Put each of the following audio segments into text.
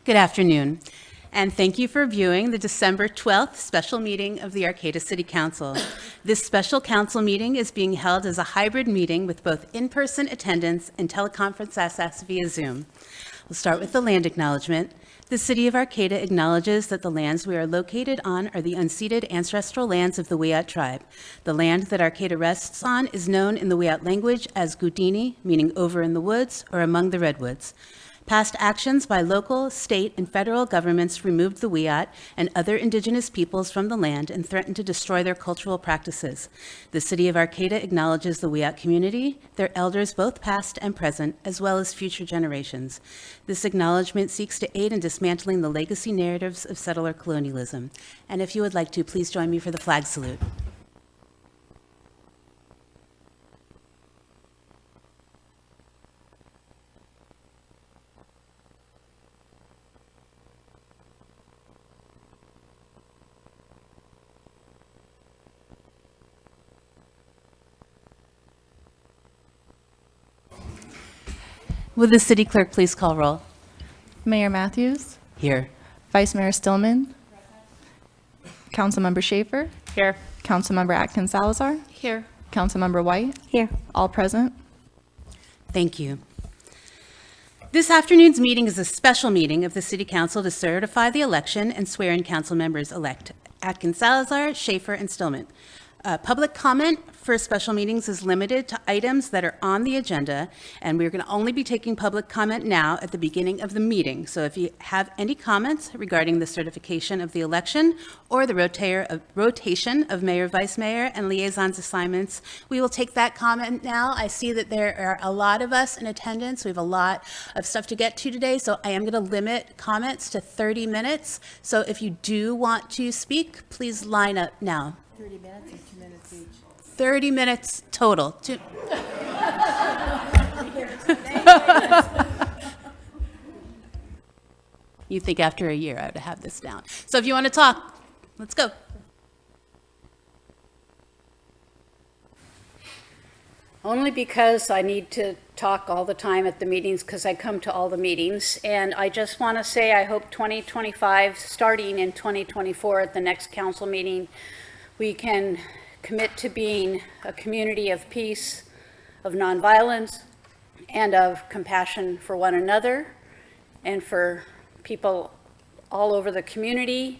Good afternoon, and thank you for viewing the December 12th special meeting of the Arcata City Council. This special council meeting is being held as a hybrid meeting with both in-person attendance and teleconference access via Zoom. We'll start with the land acknowledgement. The City of Arcata acknowledges that the lands we are located on are the unceded ancestral lands of the Wiyot tribe. The land that Arcata rests on is known in the Wiyot language as Gudini, meaning over in the woods or among the redwoods. Past actions by local, state, and federal governments removed the Wiyot and other indigenous peoples from the land and threatened to destroy their cultural practices. The City of Arcata acknowledges the Wiyot community, their elders both past and present, as well as future generations. This acknowledgement seeks to aid in dismantling the legacy narratives of settler colonialism. And if you would like to, please join me for the flag salute. Will the city clerk please call roll? Mayor Matthews, Here. Vice Mayor Stillman, Councilmember Schaefer, Here. Councilmember Atkins Salazar, Here. Councilmember White, Here. all present. Thank you. This afternoon's meeting is a special meeting of the City Council to certify the election and swear in council members-elect Atkins Salazar, Schaefer, and Stillman. Public comment for special meetings is limited to items that are on the agenda, and we're going to only be taking public comment now at the beginning of the meeting. So if you have any comments regarding the certification of the election or the rotation of mayor, vice mayor, and liaisons assignments, we will take that comment now. I see that there are a lot of us in attendance. We have a lot of stuff to get to today, so I am going to limit comments to 30 minutes. So if you do want to speak, please line up now. 30 minutes and 2 minutes each. 30 minutes total. You think after a year I would have this down. So if you want to talk, let's go. Only because I need to talk all the time at the meetings because I come to all the meetings. And I just want to say I hope 2025, starting in 2024 at the next council meeting, we can commit to being a community of peace, of nonviolence, and of compassion for one another and for people all over the community.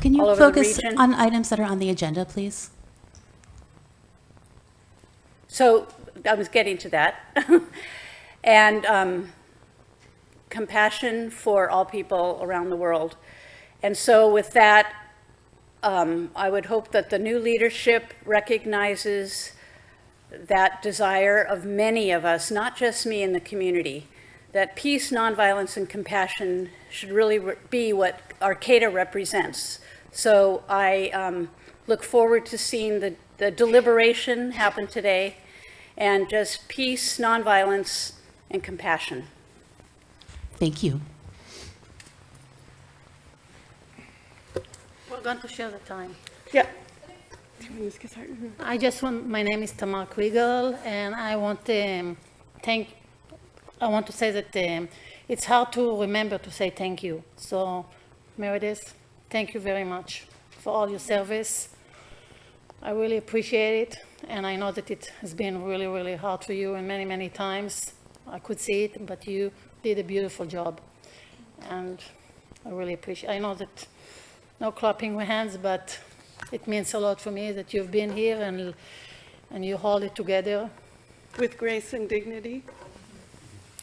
Can you all over the focus region. on items that are on the agenda, please? So I was getting to that. And compassion for all people around the world. And so with that, I would hope that the new leadership recognizes that desire of many of us, not just me in the community, that peace, nonviolence, and compassion should really be what Arcata represents. So I look forward to seeing the deliberation happen today, and just peace, nonviolence, and compassion. Thank you. We're going to share the time. Yeah. My name is Tamar Kriegel, and I want to say that it's hard to remember to say thank you. So, Meredith, thank you very much for all your service. I really appreciate it, and I know that it has been really, really hard for you, and many, many times I could see it, but you did a beautiful job, and I really appreciate it. I know that no clapping my hands, but it means a lot for me that you've been here and you hold it together. With grace and dignity.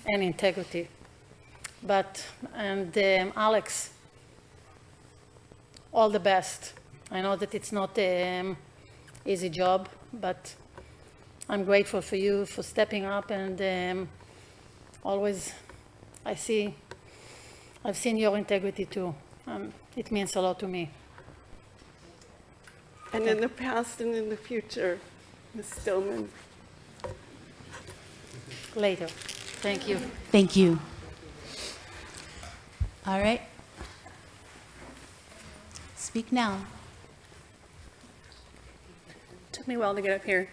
And integrity. And Alex, all the best. I know that it's not an easy job, but I'm grateful for you for stepping up, and always I've seen your integrity too. It means a lot to me. And in the past and in the future, Ms. Stillman. Later. Thank you. Thank you. All right. Speak now. Took me a while to get up here.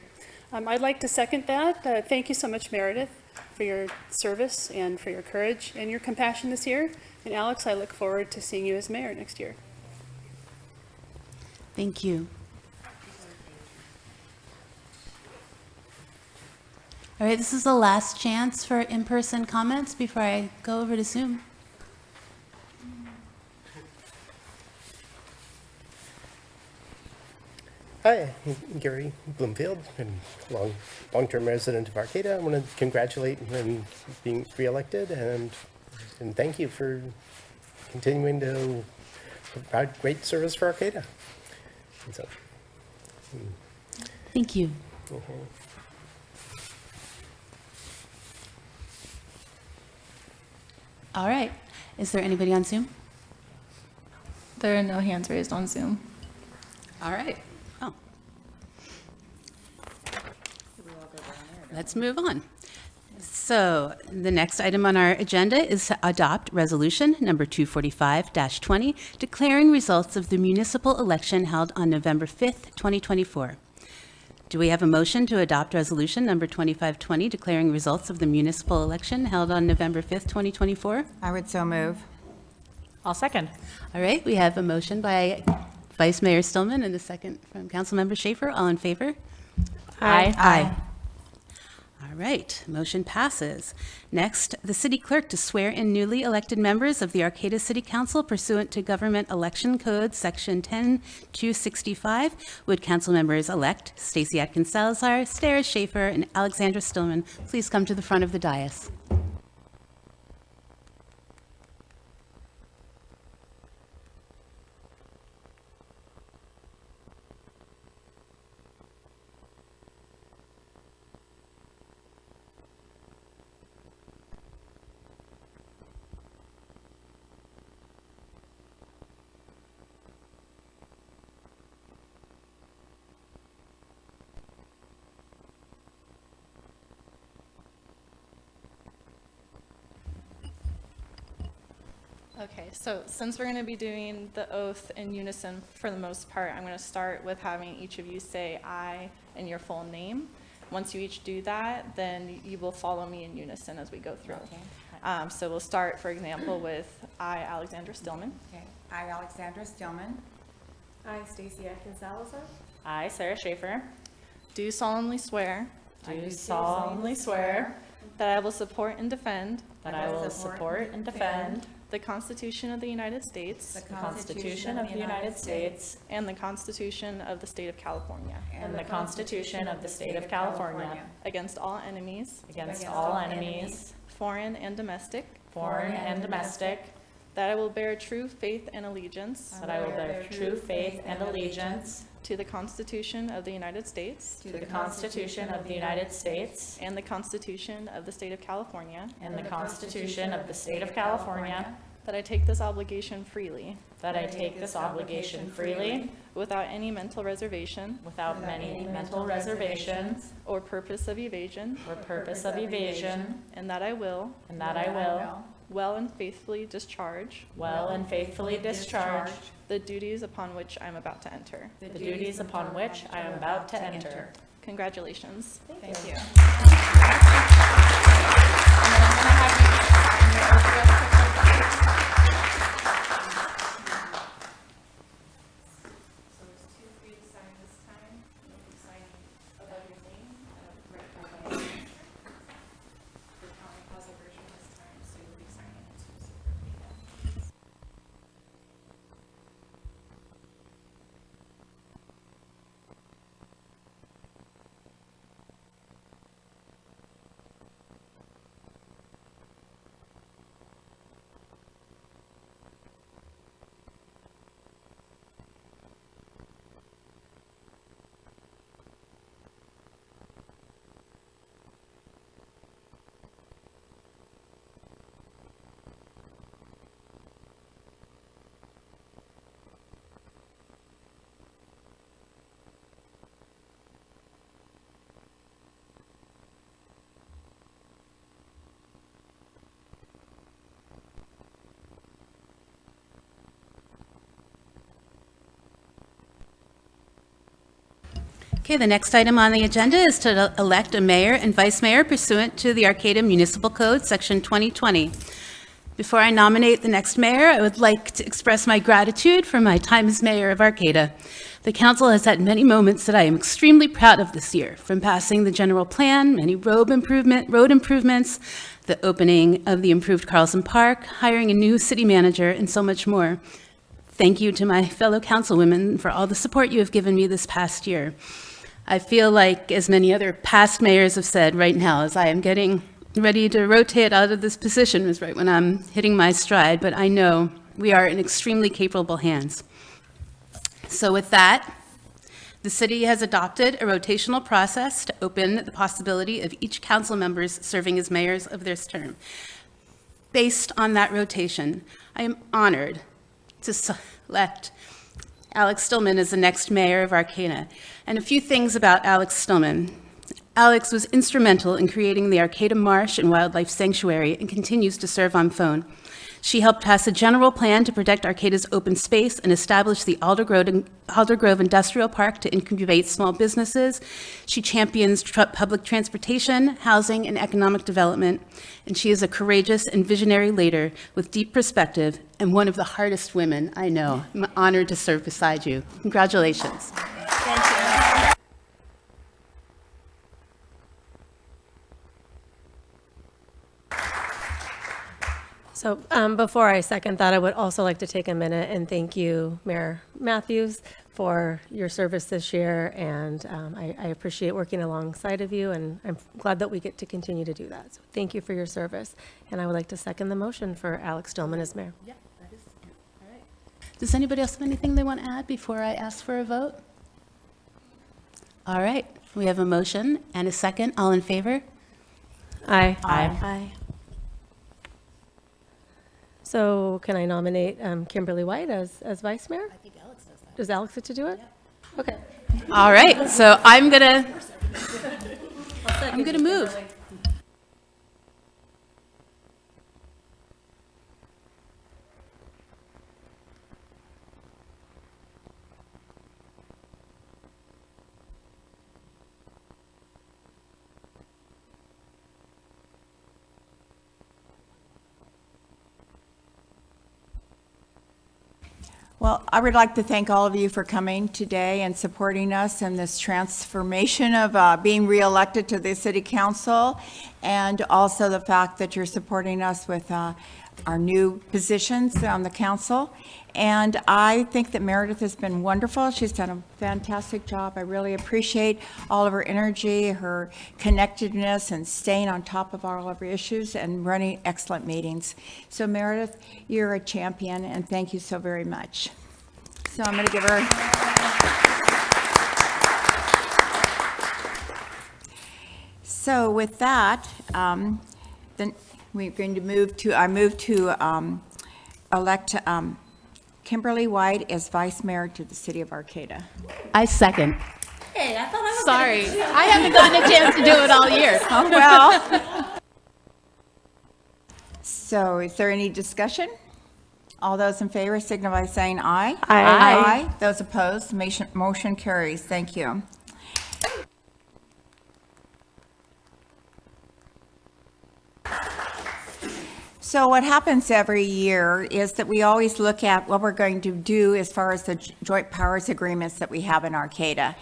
I'd like to second that. Thank you so much, Meredith. for your service and for your courage and your compassion this year. And Alex, I look forward to seeing you as mayor next year. Thank you. All right, this is the last chance for in-person comments before I go over to Zoom. Hi, I'm Gary Bloomfield, and long-term resident of Arcata. I want to congratulate you on being reelected, and thank you for continuing to provide great service for Arcata. And so, Thank you. All right. Is there anybody on Zoom? There are no hands raised on Zoom. All right. Oh. Let's move on. So the next item on our agenda is to adopt resolution number 245-20, declaring results of the municipal election held on November 5th, 2024. Do we have a motion to adopt resolution number 2520, declaring results of the municipal election held on November 5th, 2024? I would so move. I'll second. All right, we have a motion by Vice Mayor Stillman and a second from Councilmember Schaefer. All in favor? Aye. All right, motion passes. Next, the city clerk to swear in newly elected members of the Arcata City Council pursuant to Government Election Code, Section 10265. Would council members-elect Stacy Atkins Salazar, Sarah Schaefer, and Alexandra Stillman please come to the front of the dais? Okay, so since we're going to be doing the oath in unison for the most part, I'm going to start with having each of you say "I" and your full name. Once you each do that, then you will follow me in unison as we go through. Okay. So we'll start, for example, with "I, Alexandra Stillman." Okay. I, Alexandra Stillman, I, Stacy Atkins Salazar. I, Sarah Schaefer, Do solemnly swear do solemnly swear that I will support and defend that I will support and defend the Constitution of the United States the the Constitution of the United States and the Constitution of the State of California and the Constitution of the State of California against all enemies, against all enemies, foreign and domestic, foreign and domestic, that I will bear true faith and allegiance that I will bear true faith and allegiance to the Constitution of the United States to the Constitution of the United States and the Constitution of the State of California, and the Constitution of the State of California, that I take this obligation freely, that I take this obligation freely without any mental reservation without many mental reservations or purpose of evasion, or purpose of evasion, and that I will and that I will well and faithfully discharge well and faithfully discharge the duties upon which I am about to enter. the duties upon which I am about to enter. Congratulations. Thank you. So there's two for you to sign this time. You'll be signing above your name and right by your name. The county has a version this time, so you'll be signing it two separately. Okay, the next item on the agenda is to elect a mayor and vice mayor pursuant to the Arcata Municipal Code, Section 2020. Before I nominate the next mayor, I would like to express my gratitude for my time as mayor of Arcata. The council has had many moments that I am extremely proud of this year, from passing the general plan, many road improvements, the opening of the improved Carlson Park, hiring a new city manager, and so much more. Thank you to my fellow councilwomen for all the support you have given me this past year. I feel like, as many other past mayors have said right now, as I am getting ready to rotate out of this position, is right when I'm hitting my stride, but I know we are in extremely capable hands. So with that, the city has adopted a rotational process to open the possibility of each council members serving as mayors of this term. Based on that rotation, I am honored to select Alex Stillman as the next mayor of Arcata. And a few things about Alex Stillman. Alex was instrumental in creating the Arcata Marsh and Wildlife Sanctuary and continues to serve on phone. She helped pass a general plan to protect Arcata's open space and establish the Aldergrove Industrial Park to incubate small businesses. She champions public transportation, housing, and economic development. And she is a courageous and visionary leader with deep perspective and one of the hardest women I know. I'm honored to serve beside you. Congratulations. So before I second that, I would also like to take a minute and thank you, Mayor Matthews, for your service this year. And I appreciate working alongside of you, and I'm glad that we get to continue to do that. So thank you for your service. And I would like to second the motion for Alex Stillman as mayor. Yep, that is all right. Does anybody else have anything they want to add before I ask for a vote? All right, we have a motion and a second. All in favor? Aye. Aye. So can I nominate Kimberly White as vice mayor? I think Alex does that. Does Alex get to do it? Yeah. Okay. All right, so I'm gonna move. Well, I would like to thank all of you for coming today and supporting us in this transformation of being reelected to the city council, and also the fact that you're supporting us with our new positions on the council. And I think that Meredith has been wonderful. She's done a fantastic job. I really appreciate all of her energy, her connectedness, and staying on top of all of her issues and running excellent meetings. So Meredith, you're a champion, and thank you so very much. So I'm going to give her... So with that, then we're going to move to, I move to elect Kimberly White as vice mayor to the city of Arcata. I second. Hey, I thought I was Sorry, I haven't gotten a chance to do it all year. Oh, well. So is there any discussion? All those in favor signify by saying aye. Aye. Aye. Those opposed, motion carries. Thank you. So what happens every year is that we always look at what we're going to do as far as the joint powers agreements that we have in Arcata.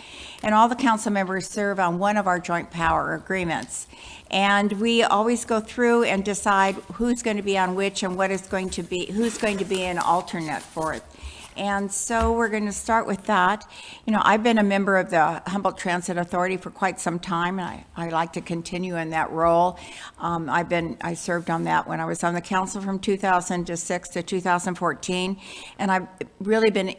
And all the council members serve on one of our joint power agreements. And we always go through and decide who's going to be on which and what is going to be, who's going to be an alternate for it. And so we're going to start with that. You know, I've been a member of the Humboldt Transit Authority for quite some time, and I like to continue in that role. I served on that when I was on the council from 2006 to 2014, and I've really been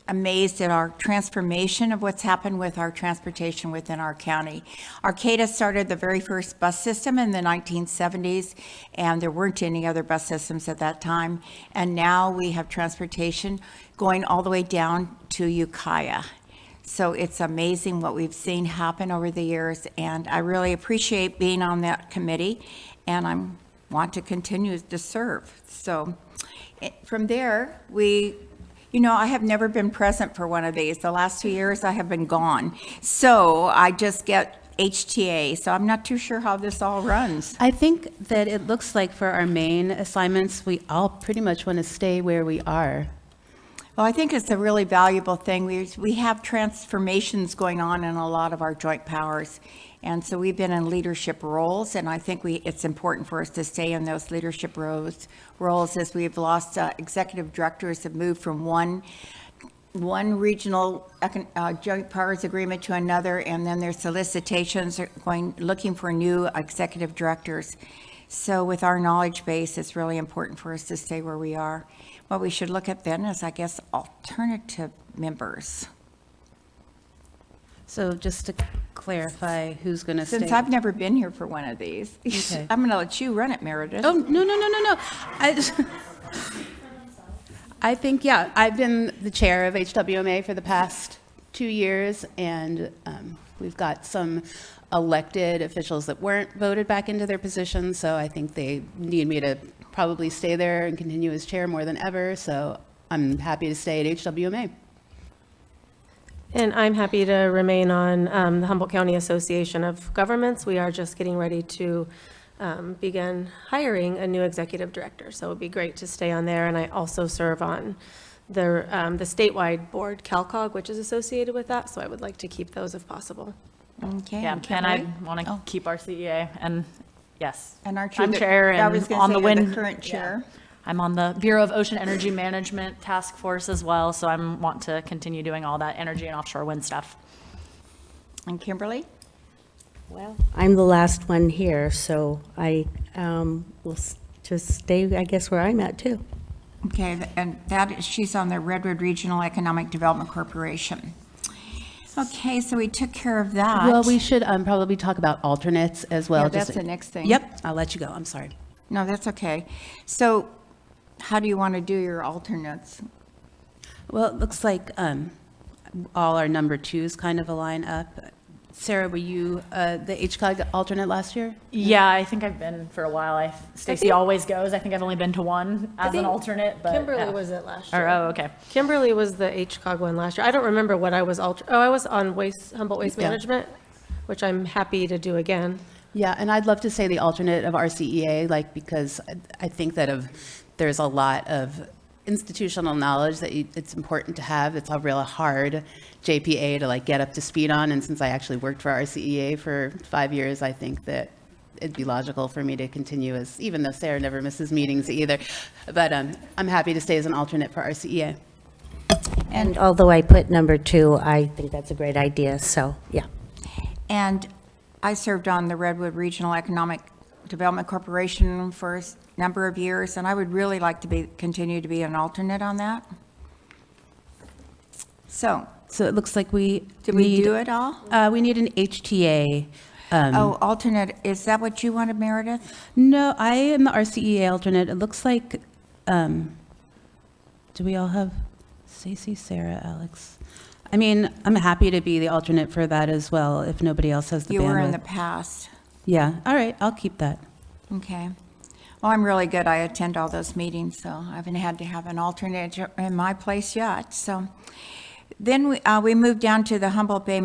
amazed at our transformation of what's happened with our transportation within our county. Arcata started the very first bus system in the 1970s, and there weren't any other bus systems at that time. And now we have transportation going all the way down to Ukiah. So it's amazing what we've seen happen over the years, and I really appreciate being on that committee, and I want to continue to serve. So from there, You know, I have never been present for one of these. The last 2 years I have been gone. So I just get HTA, so I'm not too sure how this all runs. I think that it looks like for our main assignments, we all pretty much want to stay where we are. Well, I think it's a really valuable thing. We have transformations going on in a lot of our joint powers. And so we've been in leadership roles, and I think it's important for us to stay in those leadership roles as we've lost executive directors have moved from one regional joint powers agreement to another, and then their solicitations are looking for new executive directors. So with our knowledge base, it's really important for us to stay where we are. What we should look at then is, I guess, alternative members. So just to clarify, who's going to stay? Since I've never been here for one of these, Okay. I'm going to let you run it, Meredith. Oh, no. I think, yeah, I've been the chair of HWMA for the past 2 years, and we've got some elected officials that weren't voted back into their positions, so I think they need me to probably stay there and continue as chair more than ever, so I'm happy to stay at HWMA. And I'm happy to remain on the Humboldt County Association of Governments. We are just getting ready to begin hiring a new executive director, so it'd be great to stay on there. And I also serve on the statewide board, CalCog, which is associated with that, so I would like to keep those if possible. Okay. Yeah, and I want to Oh. keep our CEA, and yes. And our I'm chair I was and gonna on say the you're wind. current chair. I'm on the Bureau of Ocean Energy Management Task Force as well, so I'm want to continue doing all that energy and offshore wind stuff. And Kimberly? Well, I'm the last one here, so I will just stay, I guess, where I'm at, too. Okay, and she's on the Redwood Regional Economic Development Corporation. Okay, so we took care of that. Well, we should probably talk about alternates as well. Yeah, just that's the next thing. Yep, I'll let you go, I'm sorry. No, that's okay. So how do you want to do your alternates? Well, it looks like all our number twos kind of align up. Sarah, were you the HCOG alternate last year? Yeah, I think I've been for a while. Stacy always goes. I think I've only been to one as an think alternate, but Kimberly yeah. was it last Or, year. oh, okay. Kimberly was the HCOG one last year. I don't remember what I was I was on Humboldt Waste Yeah. Management, which I'm happy to do again. Yeah, and I'd love to say the alternate of RCEA, because I think that there's a lot of institutional knowledge that it's important to have. It's a real hard JPA to get up to speed on, and since I actually worked for RCEA for 5 years, I think that it'd be logical for me to continue even though Sarah never misses meetings either. But I'm happy to stay as an alternate for RCEA. And although I put number 2, I think that's a great idea, so, yeah. And I served on the Redwood Regional Economic Development Corporation for a number of years, and I would really like to continue to be an alternate on that. So, So it looks like did we do it all? We need an HTA. Alternate, is that what you wanted, Meredith? No, I am the RCEA alternate. It looks like, do we all have Stacy, Sarah, Alex? I mean, I'm happy to be the alternate for that as well, if nobody else has the bandwidth. You were in the past. Yeah, all right, I'll keep that. Okay. Well, I'm really good. I attend all those meetings, so I haven't had to have an alternate in my place yet. So then we moved down to the Humboldt Bay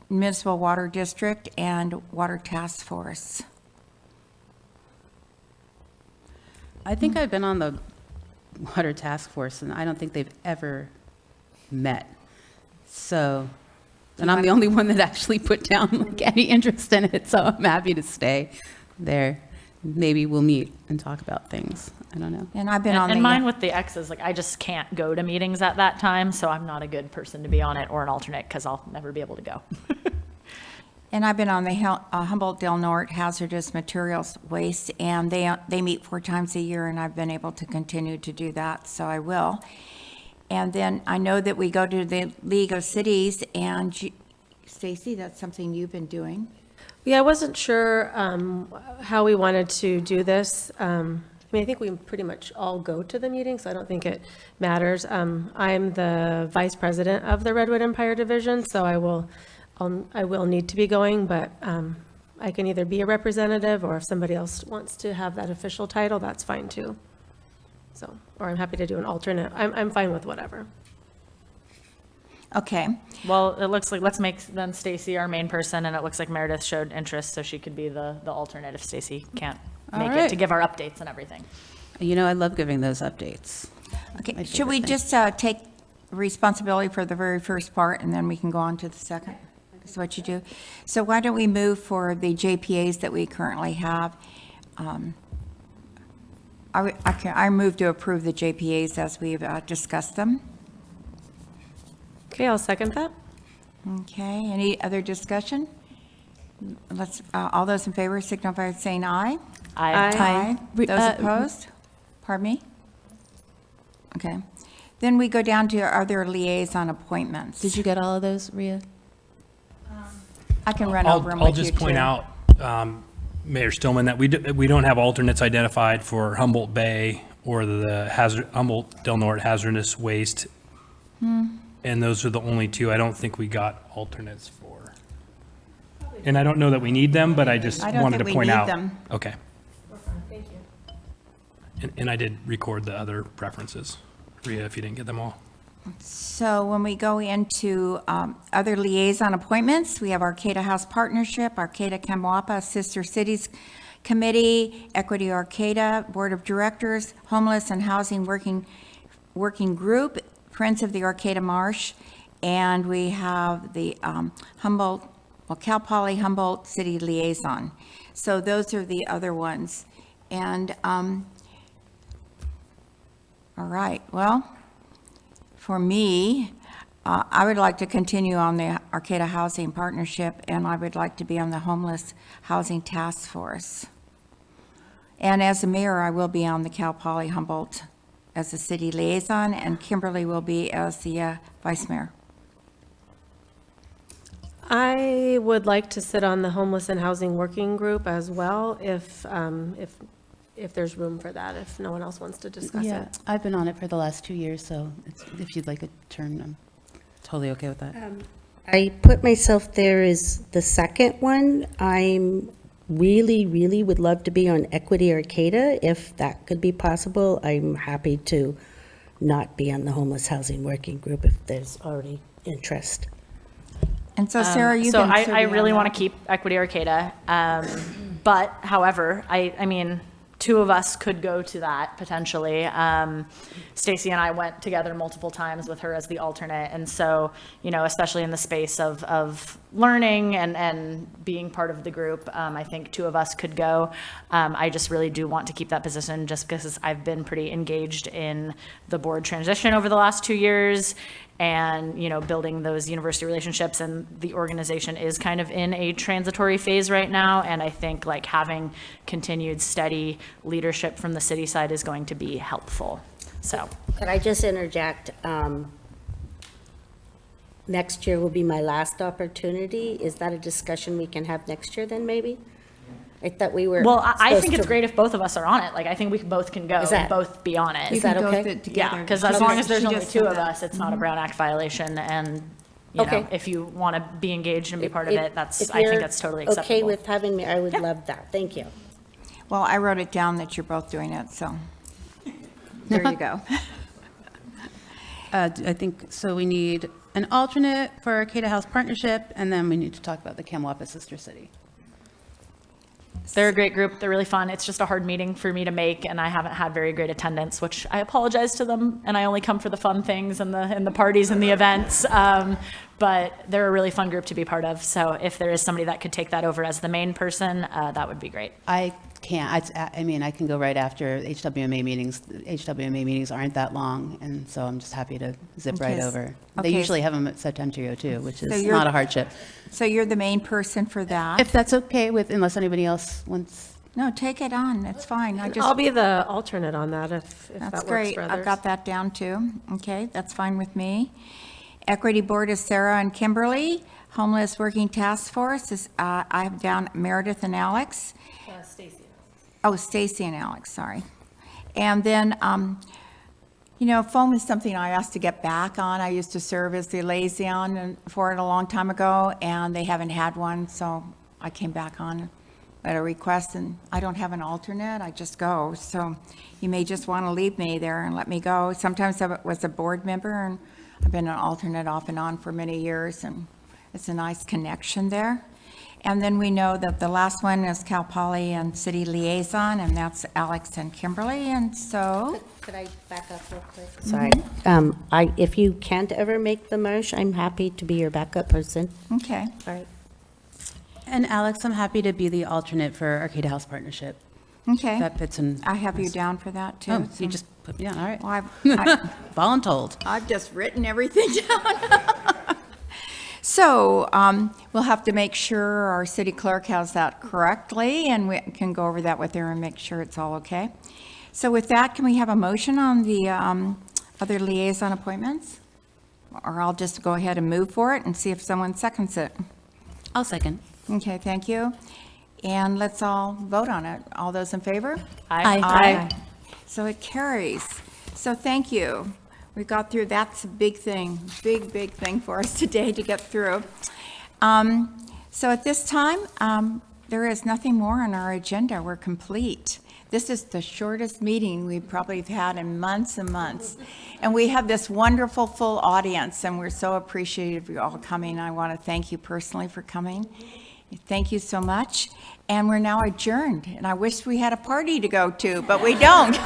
Municipal Water District and Water Task Force. I think I've been on the Water Task Force, and I don't think they've ever met. So, and I'm the only one that actually put down any interest in it, so I'm happy to stay there. Maybe we'll meet and talk about things. I don't know. And I've been on And the... mine with the X's, I just can't go to meetings at that time, so I'm not a good person to be on it or an alternate because I'll never be able to go. And I've been on the Humboldt Del Norte Hazardous Materials Waste, and they meet 4 times a year, and I've been able to continue to do that, so I will. And then I know that we go to the League of Cities, and Stacy, that's something you've been doing. Yeah, I wasn't sure how we wanted to do this. I think we pretty much all go to the meeting, so I don't think it matters. I'm the vice president of the Redwood Empire Division, so I will need to be going, but I can either be a representative, or if somebody else wants to have that official title, that's fine too. So, or I'm happy to do an alternate. I'm fine with whatever. Okay, Well, it looks like, let's make then Stacy our main person, and it looks like Meredith showed interest, so she could be the alternate if Stacy can't All make it right. to give our updates and everything. You know, I love giving those updates. okay. My Should we favorite just take responsibility for the very first part, and then we can go on to the second? Is what you do? So why don't we move for the JPAs that we currently have? I move to approve the JPAs as we've discussed them. Okay, I'll second that. Okay, any other discussion? Let's, all those in favor signify by saying aye. Aye. Those opposed? Pardon me? Okay. Then we go down to other liaison appointments. Did you get all of those, Rhea? I can run over them I'll with you, just point too. out, Mayor Stillman, that we don't have alternates identified for Humboldt Bay or the Humboldt Del Norte hazardous waste. And those are the only two I don't think we got alternates for. And I don't know that we need them, but I just I don't wanted think to we point need out. them. Okay. Thank you. And I did record the other preferences, Rhea, if you didn't get them all. So when we go into other liaison appointments, we have Arcata House Partnership, Arcata Camuapa Sister Cities Committee, Equity Arcata Board of Directors, Homeless and Housing Working Group, Friends of the Arcata Marsh, and we have the Humboldt, well, Cal Poly Humboldt City Liaison. So those are the other ones. And, all right, well, for me, I would like to continue on the Arcata Housing Partnership, and I would like to be on the Homeless Housing Task Force. And as a mayor, I will be on the Cal Poly Humboldt as the city liaison, and Kimberly will be as the vice mayor. I would like to sit on the Homeless and Housing Working Group as well, if there's room for that, if no one else wants to discuss Yeah, it. I've been on it for the last 2 years, so if you'd like a turn, I'm totally okay with that. I put myself there as the second one. I'm really would love to be on Equity Arcata, if that could be possible. I'm happy to not be on the Homeless Housing Working Group if there's already interest. And so Sarah, you've So been I serving really on want that. to keep Equity Arcata. But however, I mean, two of us could go to that potentially. Stacy and I went together multiple times with her as the alternate. And so, you know, especially in the space of learning and being part of the group, I think two of us could go. I just really do want to keep that position just because I've been pretty engaged in the board transition over the last 2 years and, you know, building those university relationships, and the organization is kind of in a transitory phase right now. And I think like having continued steady leadership from the city side is going to be helpful. So Could I just interject? Next year will be my last opportunity. Is that a discussion we can have next year then, maybe? I thought we were. well, I think supposed it's to- great if both of us are on it. Like, I think we both can go Is and that- both be on it. You Is can that go okay? with it together. Yeah, because She as long just- as there's she only just two said of that. us, it's not a Brown Act violation, and, you know, Okay. if you want to be engaged and be part of If- it, that's, if I think you're that's totally Okay acceptable. with having me, I would love that. Thank you. Well, I wrote it down that you're both doing it, so there you go. I think, so we need an alternate for Arcata House Partnership, and then we need to talk about the Camuapa Sister City. They're a great group. They're really fun. It's just a hard meeting for me to make, and I haven't had very great attendance, which I apologize to them. And I only come for the fun things and the parties and the events. But they're a really fun group to be part of. So if there is somebody that could take that over as the main person, that would be great. I can't, I mean, I can go right after HWMA meetings. HWMA meetings aren't that long, and so I'm just happy to zip right Okay, over. They okay. usually have them at September too, which So is you're- not a hardship. So you're the main person for that? If that's okay with, unless anybody else wants. No, take it on, it's fine. I I'll just, be the alternate on that if that that's works great. for I've others. got that down too. Okay, that's fine with me. Equity Board is Sarah and Kimberly. Homeless Working Task Force is, I have down Meredith and Alex. Oh, Stacy and Alex, sorry. And then, you know, foam is something I asked to get back on. I used to serve as the liaison for it a long time ago, and they haven't had one, so I came back on. at a request, and I don't have an alternate, I just go. So you may just want to leave me there and let me go. Sometimes I was a board member, and I've been an alternate off and on for many years, and it's a nice connection there. And then we know that the last one is Cal Poly and City Liaison, and that's Alex and Kimberly, and so, Could I back up real quick? Sorry. If you can't ever make the motion, I'm happy to be your backup person. okay. All right. And Alex, I'm happy to be the alternate for Arcata House Partnership. Okay. That fits in. I have you down for that, too. Oh, you so- just put me on, all right. Well, Voluntold. I've just written everything down. So we'll have to make sure our city clerk has that correctly, and we can go over that with her and make sure it's all okay. So with that, can we have a motion on the other liaison appointments? Or I'll just go ahead and move for it and see if someone seconds it. I'll second. Okay, thank you. And let's all vote on it. All those in favor? Aye. So it carries. So thank you. We got through, that's a big thing, big thing for us today to get through. So at this time, there is nothing more on our agenda. We're complete. This is the shortest meeting we probably have had in months and months. And we have this wonderful full audience, and we're so appreciative of you all coming. I want to thank you personally for coming. Thank you so much. And we're now adjourned. And I wish we had a party to go to, but we don't.